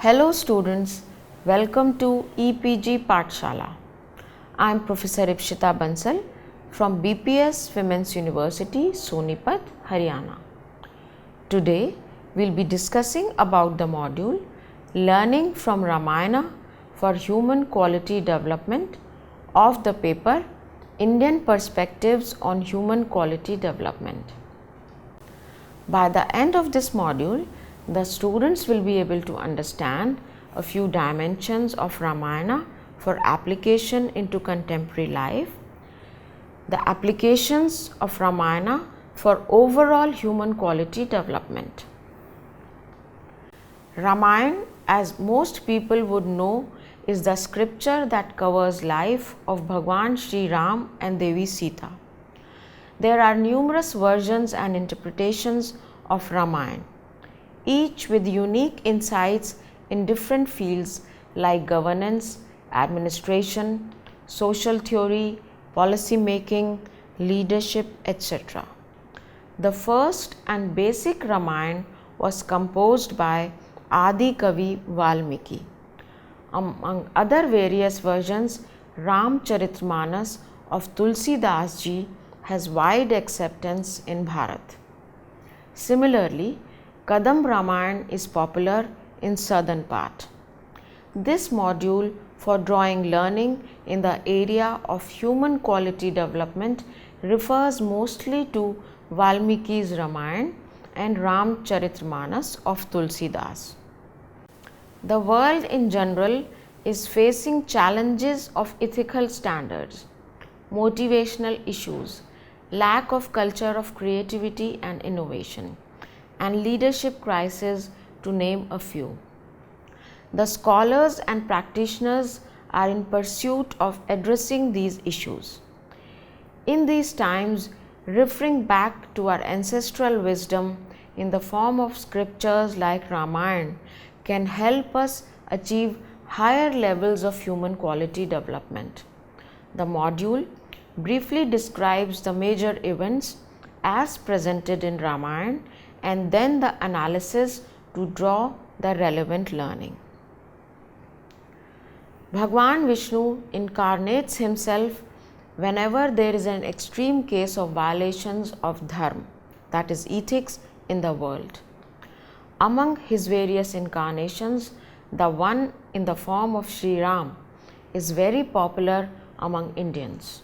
Hello students, welcome to EPG Pathshala. I am Professor Ipshita Bansal from BPS Women's University, Sonipat, Haryana. Today we will be discussing about the module Learning from Ramayana for Human Quality Development of the paper Indian Perspectives on Human Quality Development. By the end of this module, the students will be able to understand a few dimensions of Ramayana for application into contemporary life, the applications of Ramayana for overall human quality development. Ramayana, as most people would know, is the scripture that covers life of Bhagwan Shri Ram and Devi Sita. There are numerous versions and interpretations of Ramayana, each with unique insights in different fields like governance, administration, social theory, policy making, leadership, etc. The first and basic Ramayana was composed by Adi Kavi Valmiki. Among other various versions, Ramcharitmanas of Tulsidas ji has wide acceptance in Bharat. Similarly, Kadam Ramayana is popular in southern part. This module for drawing learning in the area of human quality development refers mostly to Valmiki's Ramayana and Ramcharitmanas of Tulsidas. The world in general is facing challenges of ethical standards, motivational issues, lack of culture of creativity and innovation, and leadership crisis, to name a few. The scholars and practitioners are in pursuit of addressing these issues. In these times, referring back to our ancestral wisdom in the form of scriptures like Ramayana can help us achieve higher levels of human quality development. The module briefly describes the major events as presented in Ramayana and then the analysis to draw the relevant learning. Bhagwan Vishnu incarnates himself whenever there is an extreme case of violations of dharma, that is ethics, in the world. Among his various incarnations, the one in the form of Sri Ram is very popular among Indians.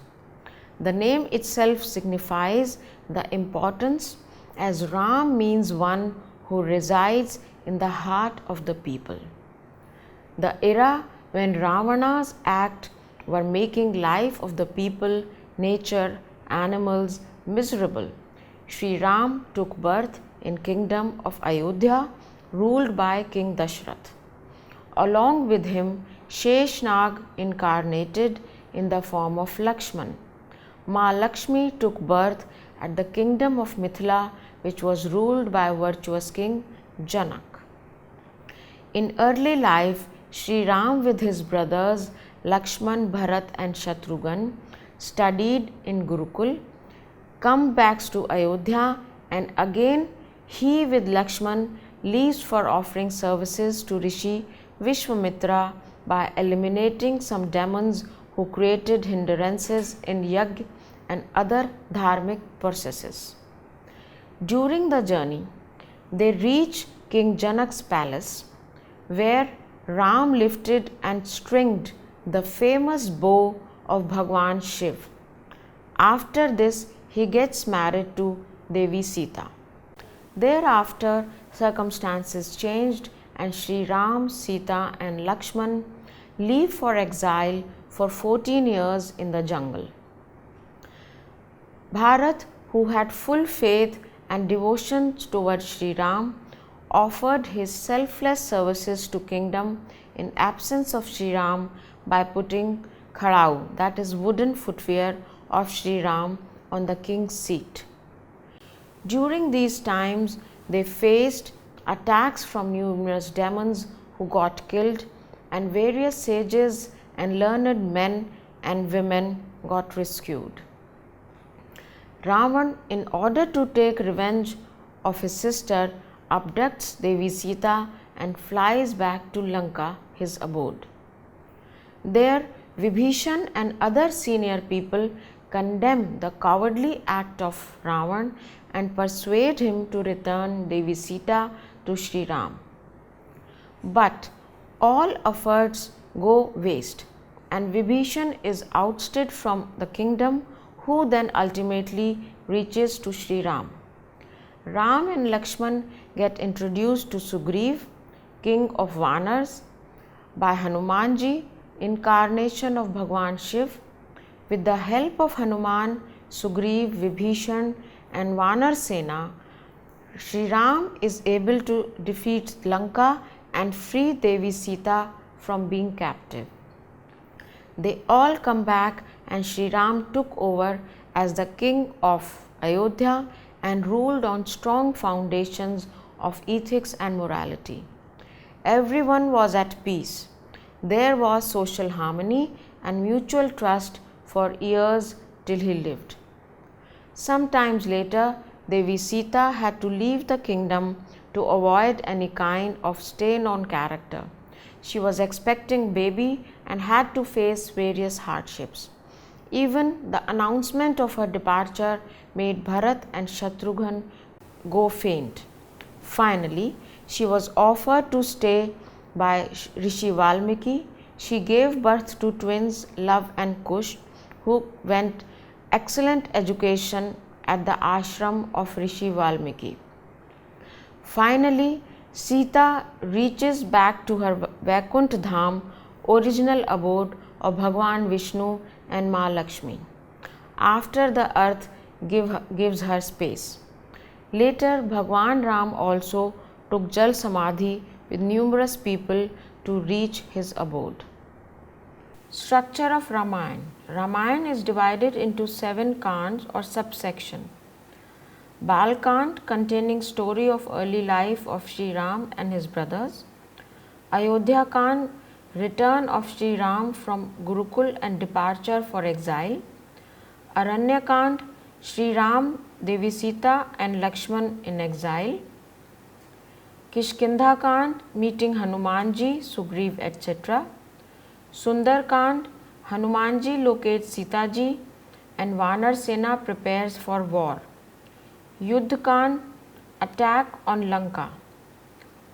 The name itself signifies the importance, as Ram means one who resides in the heart of the people. The era when Ravana's acts were making life of the people, nature, animals miserable, Sri Ram took birth in kingdom of Ayodhya, ruled by King Dashrath. Along with him, Sheshnag incarnated in the form of Lakshman. Ma Lakshmi took birth at the kingdom of Mithila, which was ruled by virtuous king Janak. In early life, Sri Ram with his brothers Lakshman, Bharat and Shatrughan studied in Gurukul, come back to Ayodhya, and again he with Lakshman leaves for offering services to Rishi Vishwamitra by eliminating some demons who created hindrances in yajna and other dharmic processes. During the journey, they reach King Janak's palace, where Ram lifted and stringed the famous bow of Bhagwan Shiv. After this, he gets married to Devi Sita. Thereafter, circumstances changed and Sri Ram, Sita and Lakshman leave for exile for 14 years in the jungle. Bharat, who had full faith and devotion towards Sri Ram, offered his selfless services to kingdom in absence of Sri Ram by putting khadau, that is wooden footwear of Sri Ram, on the king's seat. During these times, they faced attacks from numerous demons who got killed, and various sages and learned men and women got rescued. Ravan, in order to take revenge of his sister, abducts Devi Sita and flies back to Lanka, his abode. There, Vibhishan and other senior people condemn the cowardly act of Ravan and persuade him to return Devi Sita to Sri Ram. But all efforts go waste, and Vibhishan is ousted from the kingdom, who then ultimately reaches to Sri Ram. Ram and Lakshman get introduced to Sugriv, king of Vanars, by Hanumanji, incarnation of Bhagwan Shiv. With the help of Hanuman, Sugriv, Vibhishan and Vanar Sena, Sri Ram is able to defeat Lanka and free Devi Sita from being captive. They all come back and Sri Ram took over as the king of Ayodhya and ruled on strong foundations of ethics and morality. Everyone was at peace. There was social harmony and mutual trust for years till he lived. Sometimes later, Devi Sita had to leave the kingdom to avoid any kind of stain on character. She was expecting baby and had to face various hardships. Even the announcement of her departure made Bharat and Shatrughan go faint. Finally, she was offered to stay by Rishi Valmiki. She gave birth to twins Love and Kush, who went excellent education at the ashram of Rishi Valmiki. Finally, Sita reaches back to her Vaikuntha Dham, original abode of Bhagwan Vishnu and Ma Lakshmi, after the earth gives her space. Later, Bhagwan Ram also took Jal Samadhi with numerous people to reach his abode. Structure of Ramayana. Ramayana is divided into 7 kands or subsection. Balkand, containing story of early life of Sri Ram and his brothers. Ayodhya Kand, return of Sri Ram from Gurukul and departure for exile. Aranya Kand, Sri Ram, Devi Sita and Lakshman in exile. Kishkindha Kand, meeting Hanumanji, Sugriv etc. Sundar Kand, Hanumanji locates Sita ji and Vanar Sena prepares for war. Yuddh Kand, attack on Lanka.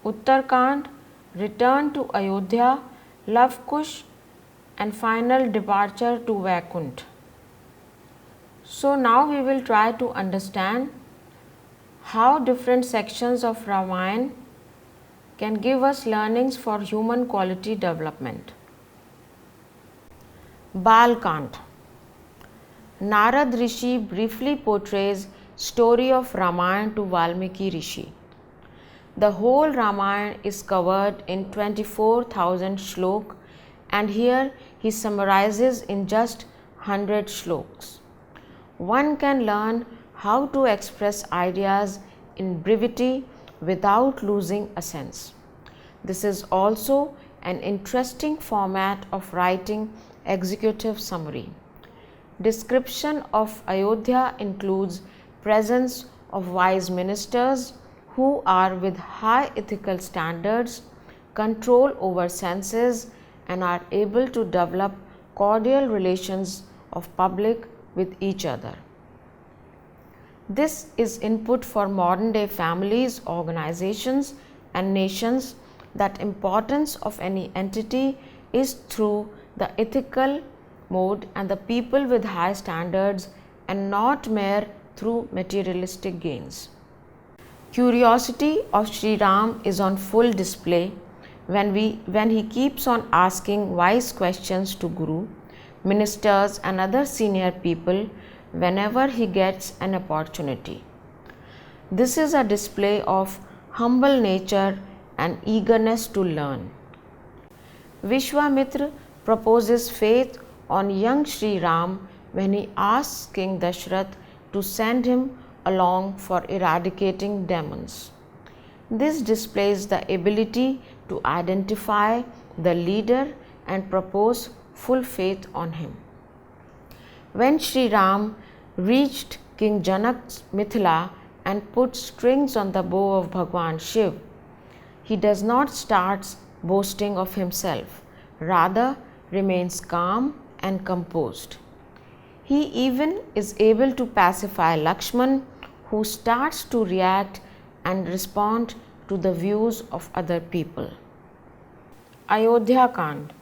Uttar Kand, return to Ayodhya, Love Kush and final departure to Vaikuntha. So now we will try to understand how different sections of Ramayana can give us learnings for human quality development. Balkand. Narad Rishi briefly portrays story of Ramayana to Valmiki Rishi. The whole Ramayana is covered in 24,000 shlok, and here he summarizes in just 100 shloks. One can learn how to express ideas in brevity without losing a sense. This is also an interesting format of writing executive summary. Description of Ayodhya includes presence of wise ministers who are with high ethical standards, control over senses and are able to develop cordial relations of public with each other. This is input for modern day families, organizations and nations that importance of any entity is through the ethical mode and the people with high standards and not mere through materialistic gains. Curiosity of Sri Ram is on full display when he keeps on asking wise questions to Guru, ministers and other senior people whenever he gets an opportunity. This is a display of humble nature and eagerness to learn. Vishwamitra proposes faith on young Sri Ram when he asks King Dashrath to send him along for eradicating demons. This displays the ability to identify the leader and propose full faith on him. When Sri Ram reached King Janak's Mithila and put strings on the bow of Bhagwan Shiv, He does not start boasting of himself, rather remains calm and composed. He even is able to pacify Lakshman, who starts to react and respond to the views of other people. Ayodhya Kand.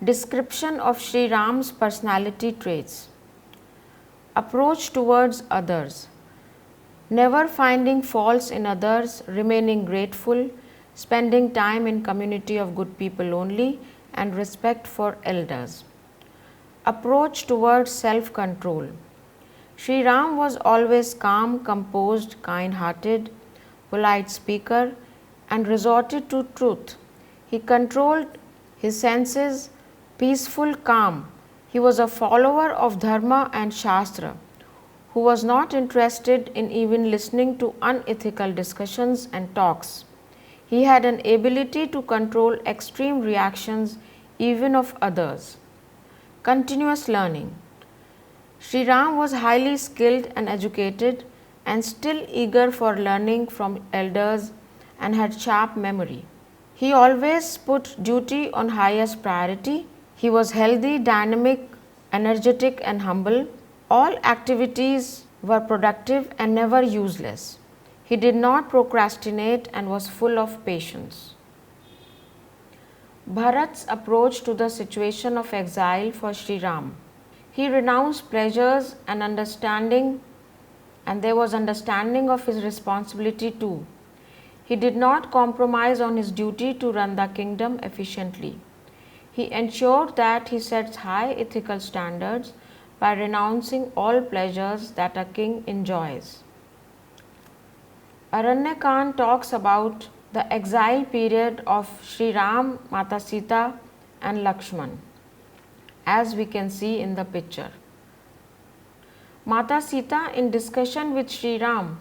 Description of Sri Ram's personality traits. Approach towards others. Never finding faults in others, remaining grateful, spending time in community of good people only, and respect for elders. Approach towards self-control. Sri Ram was always calm, composed, kind-hearted, polite speaker, and resorted to truth. He controlled his senses, peaceful, calm. He was a follower of Dharma and Shastra, who was not interested in even listening to unethical discussions and talks. He had an ability to control extreme reactions even of others. Continuous learning. Sri Ram was highly skilled and educated and still eager for learning from elders and had sharp memory. He always put duty on highest priority. He was healthy, dynamic, energetic and humble. All activities were productive and never useless. He did not procrastinate and was full of patience. Bharat's approach to the situation of exile for Sri Ram. He renounced pleasures and there was understanding of his responsibility too. He did not compromise on his duty to run the kingdom efficiently. He ensured that he sets high ethical standards by renouncing all pleasures that a king enjoys. Aranyakand talks about the exile period of Sri Ram, Mata Sita and Lakshman, as we can see in the picture. Mata Sita, in discussion with Sri Ram,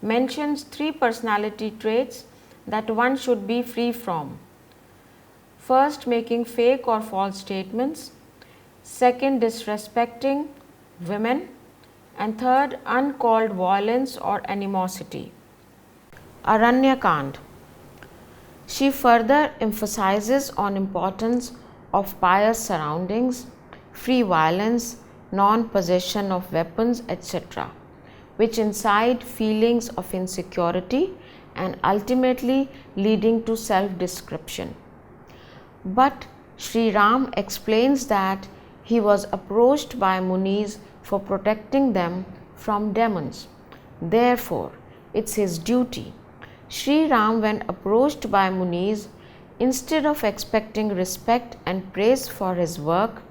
mentions 3 personality traits that one should be free from. First, making fake or false statements. Second, disrespecting women. And third, uncalled violence or animosity. Aranyakand. She further emphasizes on importance of pious surroundings, free violence, non-possession of weapons, etc., which incite feelings of insecurity and ultimately leading to self-description. But Sri Ram explains that he was approached by Munis for protecting them from demons. Therefore, it's his duty. Sri Ram, when approached by Munis, instead of expecting respect and praise for his work,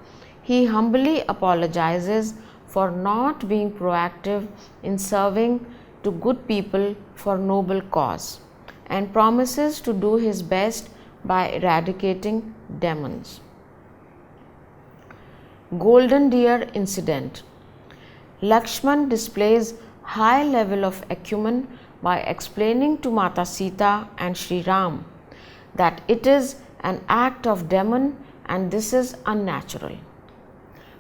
he humbly apologizes for not being proactive in serving to good people for noble cause and promises to do his best by eradicating demons. Golden Deer Incident. Lakshman displays high level of acumen by explaining to Mata Sita and Sri Ram that it is an act of demon and this is unnatural.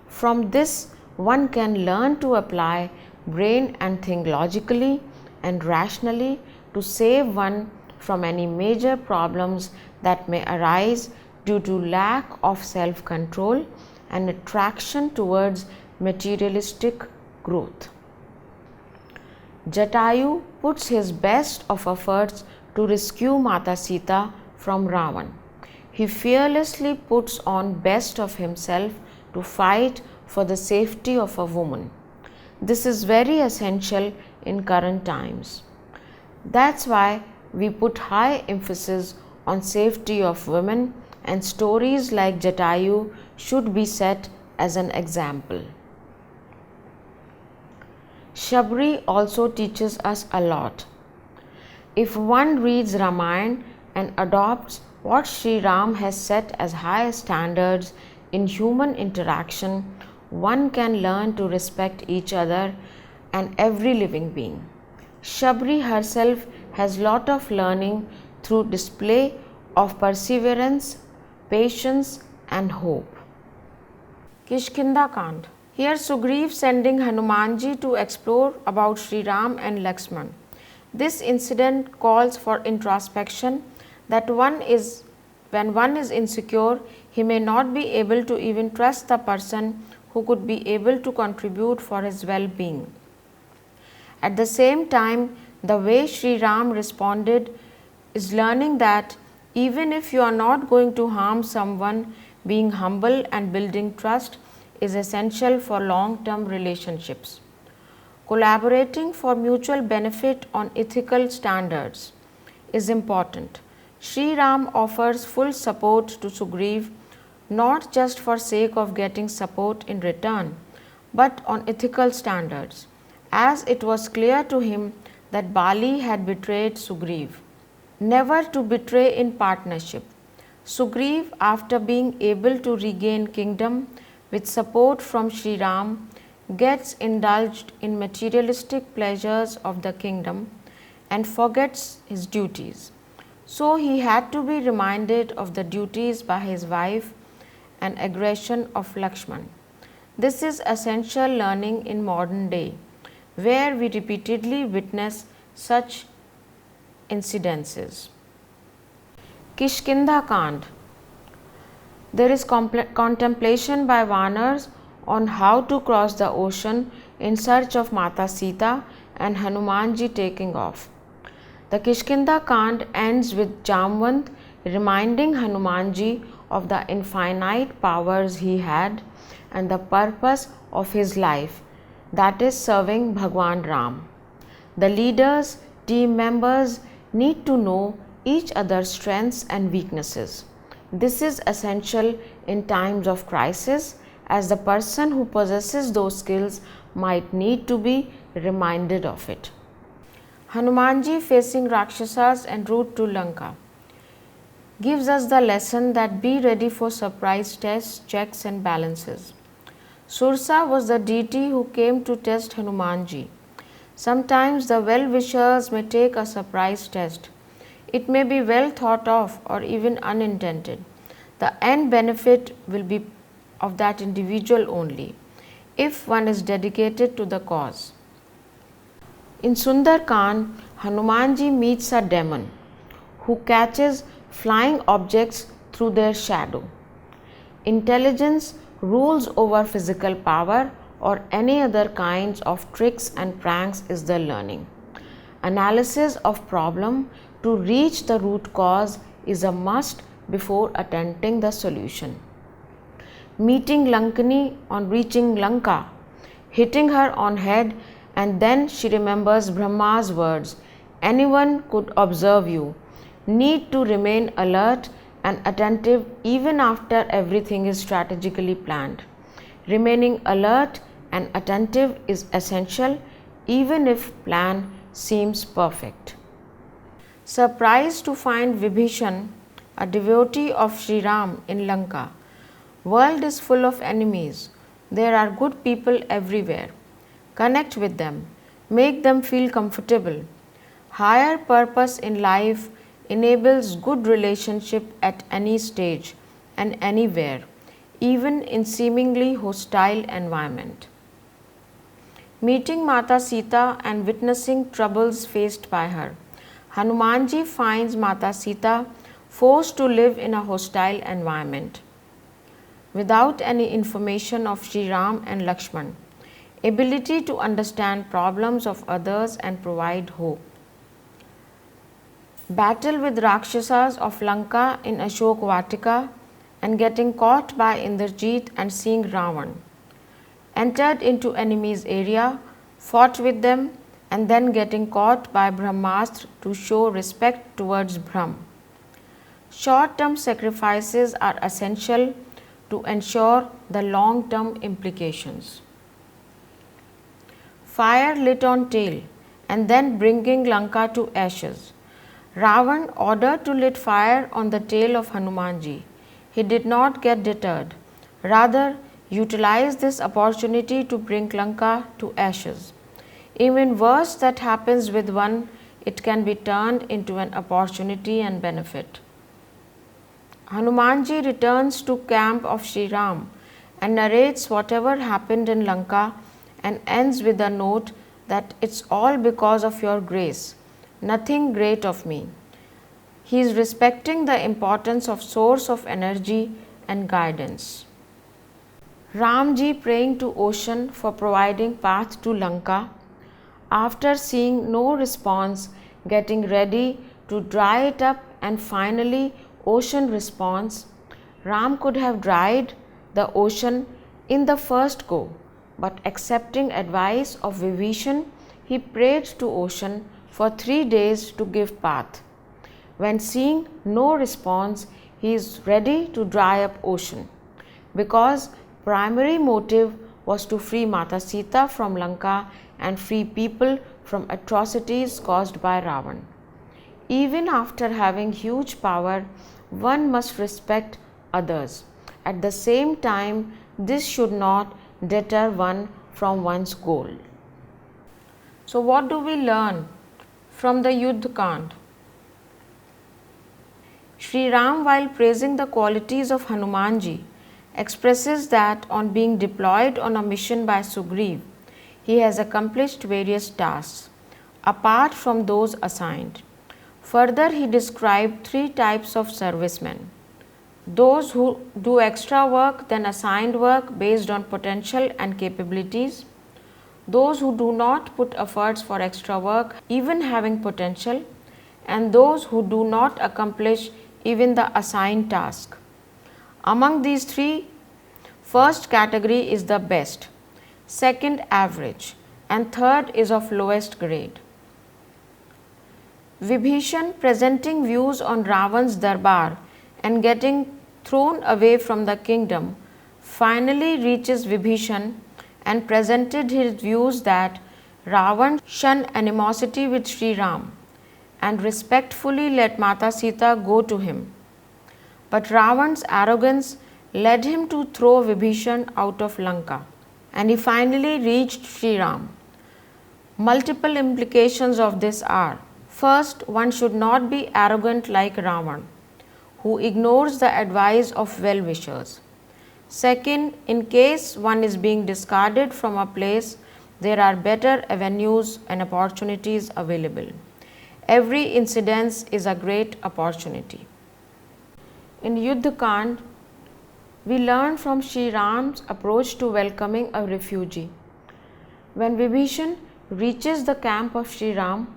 From this, one can learn to apply brain and think logically and rationally to save one from any major problems that may arise due to lack of self-control and attraction towards materialistic growth. Jatayu puts his best of efforts to rescue Mata Sita from Ravan. He fearlessly puts on best of himself to fight for the safety of a woman. This is very essential in current times. That's why we put high emphasis on safety of women, and stories like Jatayu should be set as an example. Shabri also teaches us a lot. If one reads Ramayana and adopts what Sri Ram has set as high standards in human interaction, one can learn to respect each other and every living being. Shabri herself has lot of learning through display of perseverance, patience and hope. Kishkinda Kand. Here Sugriv sending Hanumanji to explore about Sri Ram and Lakshman. This incident calls for introspection that when one is insecure, he may not be able to even trust the person who could be able to contribute for his well-being. At the same time, the way Sri Ram responded is learning that even if you are not going to harm someone, being humble and building trust is essential for long-term relationships. Collaborating for mutual benefit on ethical standards is important. Sri Ram offers full support to Sugriv, not just for sake of getting support in return, but on ethical standards, as it was clear to him that Bali had betrayed Sugriv. Never to betray in partnership. Sugriv, after being able to regain kingdom with support from Sri Ram, gets indulged in materialistic pleasures of the kingdom and forgets his duties. So he had to be reminded of the duties by his wife and aggression of Lakshman. This is essential learning in modern day, where we repeatedly witness such incidences. Kishkinda Kand. There is contemplation by Vanars on how to cross the ocean in search of Mata Sita and Hanumanji taking off. The Kishkinda Kand ends with Jamvant reminding Hanumanji of the infinite powers he had and the purpose of his life, that is serving Bhagwan Ram. The leaders, team members need to know each other's strengths and weaknesses. This is essential in times of crisis, as the person who possesses those skills might need to be reminded of it. Hanumanji facing Rakshasas en route to Lanka gives us the lesson that be ready for surprise tests, checks and balances. Sursa was the deity who came to test Hanumanji. Sometimes the well-wishers may take a surprise test. It may be well thought of or even unintended. The end benefit will be of that individual only, if one is dedicated to the cause. In Sundar Kand, Hanumanji meets a demon who catches flying objects through their shadow. Intelligence rules over physical power or any other kinds of tricks and pranks is the learning. Analysis of problem to reach the root cause is a must before attempting the solution. Meeting Lankani on reaching Lanka, hitting her on head, and then she remembers Brahma's words, anyone could observe you, need to remain alert and attentive even after everything is strategically planned. Remaining alert and attentive is essential even if plan seems perfect. Surprised to find Vibhishan, a devotee of Sri Ram in Lanka. World is full of enemies. There are good people everywhere. Connect with them. Make them feel comfortable. Higher purpose in life enables good relationship at any stage and anywhere, even in seemingly hostile environment. Meeting Mata Sita and witnessing troubles faced by her. Hanumanji finds Mata Sita forced to live in a hostile environment without any information of Sri Ram and Lakshman. Ability to understand problems of others and provide hope. Battle with Rakshasas of Lanka in Ashok Vatika and getting caught by Indrajit and seeing Ravan. Entered into enemy's area, fought with them and then getting caught by Brahmastra to show respect towards Brahm. Short-term sacrifices are essential to ensure the long-term implications. Fire lit on tail and then bringing Lanka to ashes. Ravan ordered to lit fire on the tail of Hanumanji. He did not get deterred, rather utilized this opportunity to bring Lanka to ashes. Even worse that happens with one, it can be turned into an opportunity and benefit. Hanumanji returns to camp of Sri Ram and narrates whatever happened in Lanka and ends with a note that it's all because of your grace, nothing great of me. He is respecting the importance of source of energy and guidance. Ramji praying to ocean for providing path to Lanka. After seeing no response, getting ready to dry it up and finally ocean responds, Ram could have dried the ocean in the first go, but accepting advice of Vibhishan, he prayed to ocean for 3 days to give path. When seeing no response, he is ready to dry up ocean, because primary motive was to free Mata Sita from Lanka and free people from atrocities caused by Ravan. Even after having huge power, one must respect others. At the same time, this should not deter one from one's goal. So, what do we learn from the Yuddha Kand? Sri Ram, while praising the qualities of Hanumanji, expresses that on being deployed on a mission by Sugriv, he has accomplished various tasks apart from those assigned. Further, he described 3 types of servicemen: those who do extra work than assigned work based on potential and capabilities, those who do not put efforts for extra work even having potential, and those who do not accomplish even the assigned task. Among these 3, first category is the best, second average, and third is of lowest grade. Vibhishan, presenting views on Ravan's darbar and getting thrown away from the kingdom, finally reaches Vibhishan and presented his views that Ravan shun animosity with Sri Ram and respectfully let Mata Sita go to him. But Ravan's arrogance led him to throw Vibhishan out of Lanka, and he finally reached Sri Ram. Multiple implications of this are: first, one should not be arrogant like Ravan, who ignores the advice of well-wishers. Second, in case one is being discarded from a place, there are better avenues and opportunities available. Every incident is a great opportunity. In Yuddha Kand, we learn from Sri Ram's approach to welcoming a refugee. When Vibhishan reaches the camp of Sri Ram,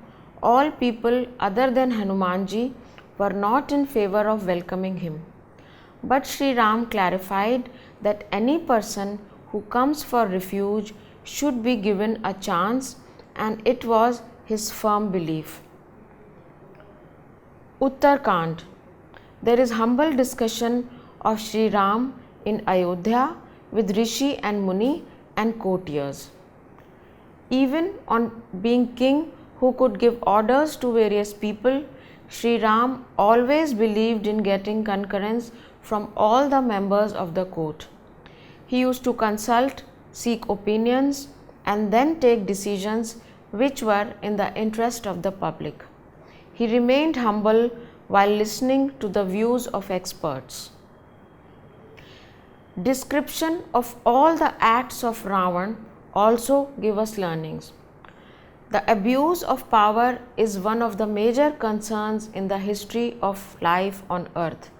all people other than Hanumanji were not in favor of welcoming him. But Sri Ram clarified that any person who comes for refuge should be given a chance, and it was his firm belief. Uttarkand. There is humble discussion of Sri Ram in Ayodhya with Rishi and Muni and courtiers. Even on being king who could give orders to various people, Sri Ram always believed in getting concurrence from all the members of the court. He used to consult, seek opinions, and then take decisions which were in the interest of the public. He remained humble while listening to the views of experts. Description of all the acts of Ravan also give us learnings. The abuse of power is one of the major concerns in the history of life on earth.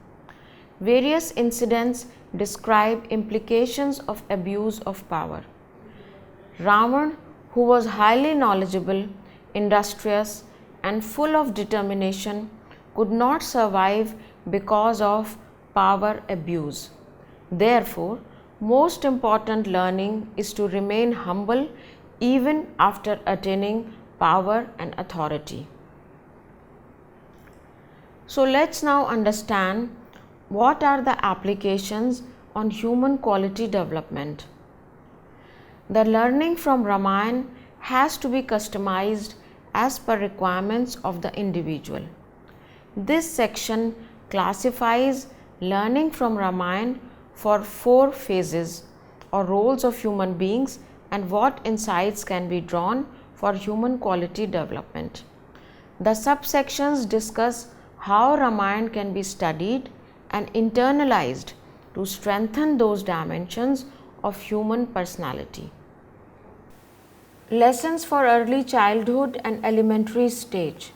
Various incidents describe implications of abuse of power. Ravan, who was highly knowledgeable, industrious, and full of determination, could not survive because of power abuse. Therefore, most important learning is to remain humble even after attaining power and authority. So let's now understand what are the applications on human quality development. The learning from Ramayana has to be customized as per requirements of the individual. This section classifies learning from Ramayana for 4 phases or roles of human beings and what insights can be drawn for human quality development. The subsections discuss how Ramayana can be studied and internalized to strengthen those dimensions of human personality. Lessons for early childhood and elementary stage.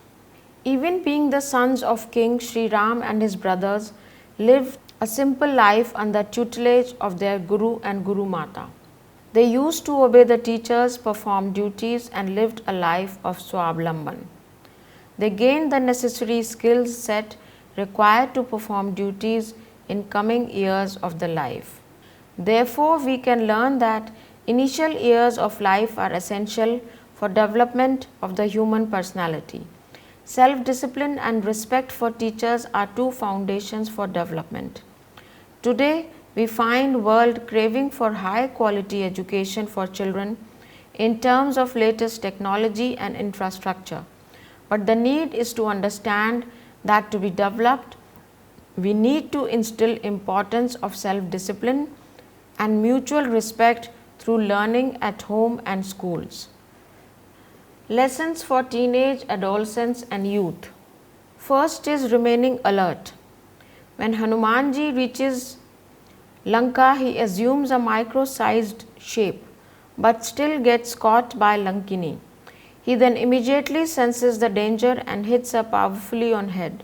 Even being the sons of King Sri Ram and his brothers, lived a simple life under tutelage of their Guru and Guru Mata. They used to obey the teachers, perform duties, and lived a life of swablamban. They gained the necessary skill set required to perform duties in coming years of the life. Therefore, we can learn that initial years of life are essential for development of the human personality. Self-discipline and respect for teachers are two foundations for development. Today, we find world craving for high quality education for children in terms of latest technology and infrastructure. But the need is to understand that to be developed, we need to instill importance of self-discipline and mutual respect through learning at home and schools. Lessons for teenage, adolescents and youth. First is remaining alert. When Hanumanji reaches Lanka, he assumes a micro-sized shape, but still gets caught by Lankini. He then immediately senses the danger and hits her powerfully on head.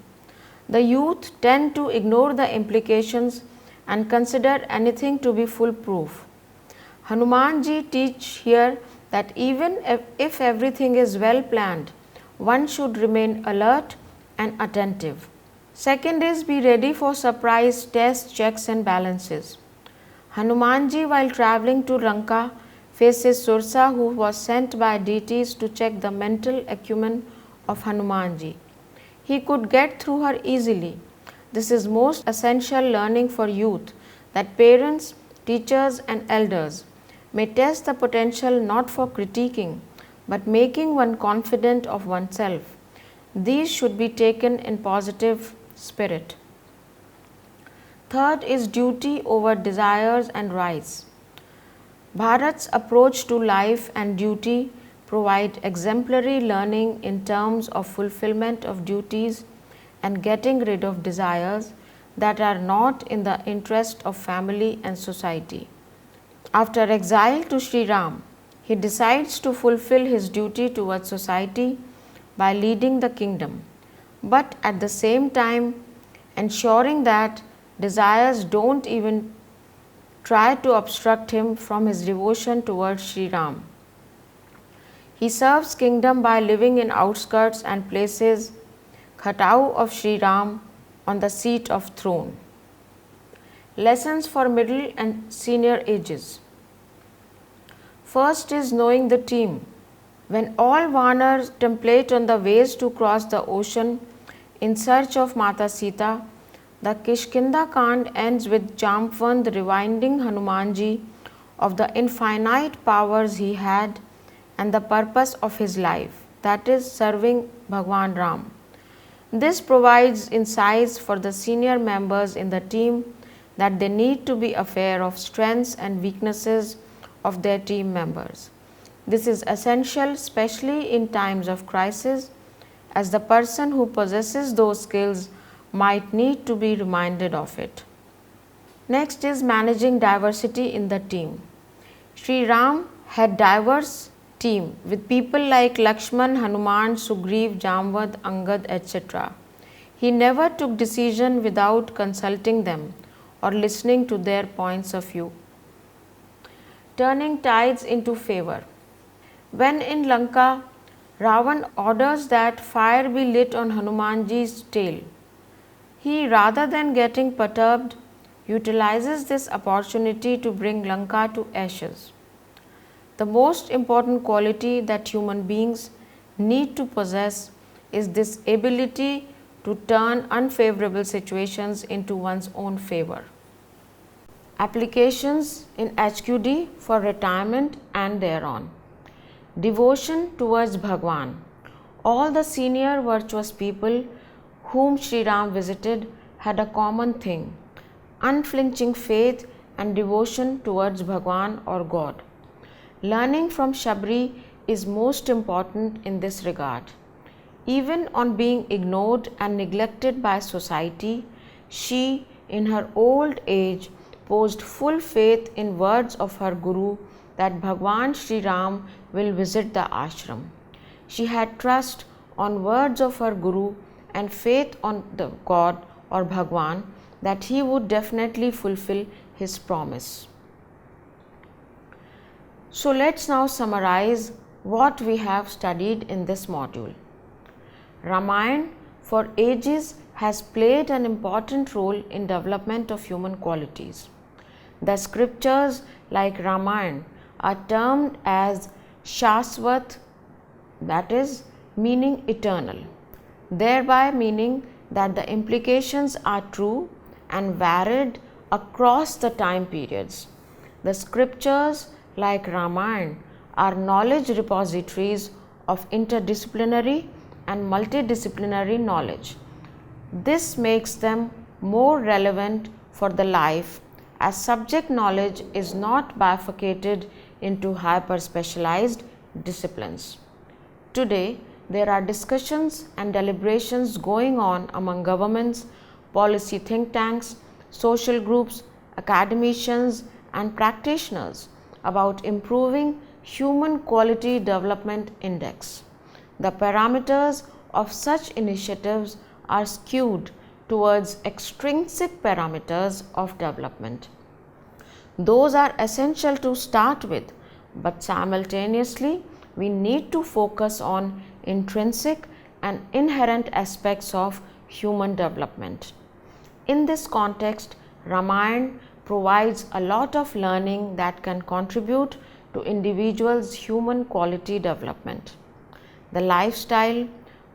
The youth tend to ignore the implications and consider anything to be foolproof. Hanumanji teaches here that even if everything is well planned, one should remain alert and attentive. Second is be ready for surprise tests, checks and balances. Hanumanji, while travelling to Lanka, faces Sursa, who was sent by deities to check the mental acumen of Hanumanji. He could get through her easily. This is most essential learning for youth, that parents, teachers and elders may test the potential not for critiquing, but making one confident of oneself. These should be taken in positive spirit. Third is duty over desires and rights. Bharat's approach to life and duty provide exemplary learning in terms of fulfillment of duties and getting rid of desires that are not in the interest of family and society. After exile to Sri Ram, he decides to fulfill his duty towards society by leading the kingdom, but at the same time ensuring that desires don't even try to obstruct him from his devotion towards Sri Ram. He serves kingdom by living in outskirts and places Khatau of Sri Ram on the seat of throne. Lessons for middle and senior ages. First is knowing the team. When all Vanars contemplate on the ways to cross the ocean in search of Mata Sita, the Kishkinda Kand ends with Jamvand reminding Hanumanji of the infinite powers he had and the purpose of his life, that is, serving Bhagwan Ram. This provides insights for the senior members in the team that they need to be aware of strengths and weaknesses of their team members. This is essential, especially in times of crisis, as the person who possesses those skills might need to be reminded of it. Next is managing diversity in the team. Sri Ram had diverse team with people like Lakshman, Hanuman, Sugriv, Jamvad, Angad, etc. He never took decision without consulting them or listening to their points of view. Turning tides into favor. When in Lanka, Ravan orders that fire be lit on Hanumanji's tail. He, rather than getting perturbed, utilizes this opportunity to bring Lanka to ashes. The most important quality that human beings need to possess is this ability to turn unfavorable situations into one's own favor. Applications in HQD for retirement and thereon. Devotion towards Bhagwan. All the senior virtuous people whom Sri Ram visited had a common thing: unflinching faith and devotion towards Bhagwan or God. Learning from Shabri is most important in this regard. Even on being ignored and neglected by society, she, in her old age, posed full faith in words of her Guru that Bhagwan Sri Ram will visit the ashram. She had trust on words of her Guru and faith on the God or Bhagwan that he would definitely fulfill his promise. So let's now summarize what we have studied in this module. Ramayana for ages has played an important role in development of human qualities. The scriptures like Ramayana are termed as Shashvat, that is, meaning eternal, thereby meaning that the implications are true and varied across the time periods. The scriptures like Ramayana are knowledge repositories of interdisciplinary and multidisciplinary knowledge. This makes them more relevant for the life as subject knowledge is not bifurcated into hyper specialized disciplines. Today, there are discussions and deliberations going on among governments, policy think tanks, social groups, academicians, and practitioners about improving Human Quality Development Index. The parameters of such initiatives are skewed towards extrinsic parameters of development. Those are essential to start with, but simultaneously we need to focus on intrinsic and inherent aspects of human development. In this context, Ramayana provides a lot of learning that can contribute to individuals' human quality development. The lifestyle,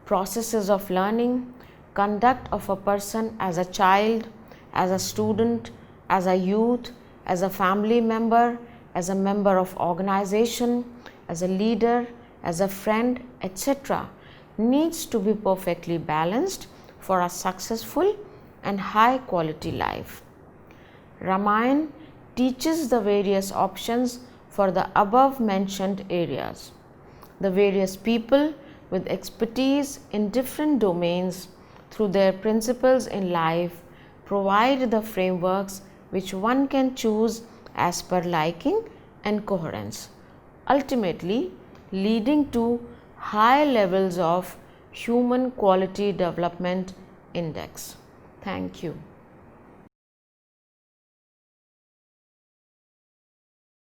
processes of learning, conduct of a person as a child, as a student, as a youth, as a family member, as a member of organization, as a leader, as a friend, etc., needs to be perfectly balanced for a successful and high quality life. Ramayana teaches the various options for the above mentioned areas. The various people with expertise in different domains through their principles in life provide the frameworks which one can choose as per liking and coherence, ultimately leading to high levels of Human Quality Development Index. Thank you.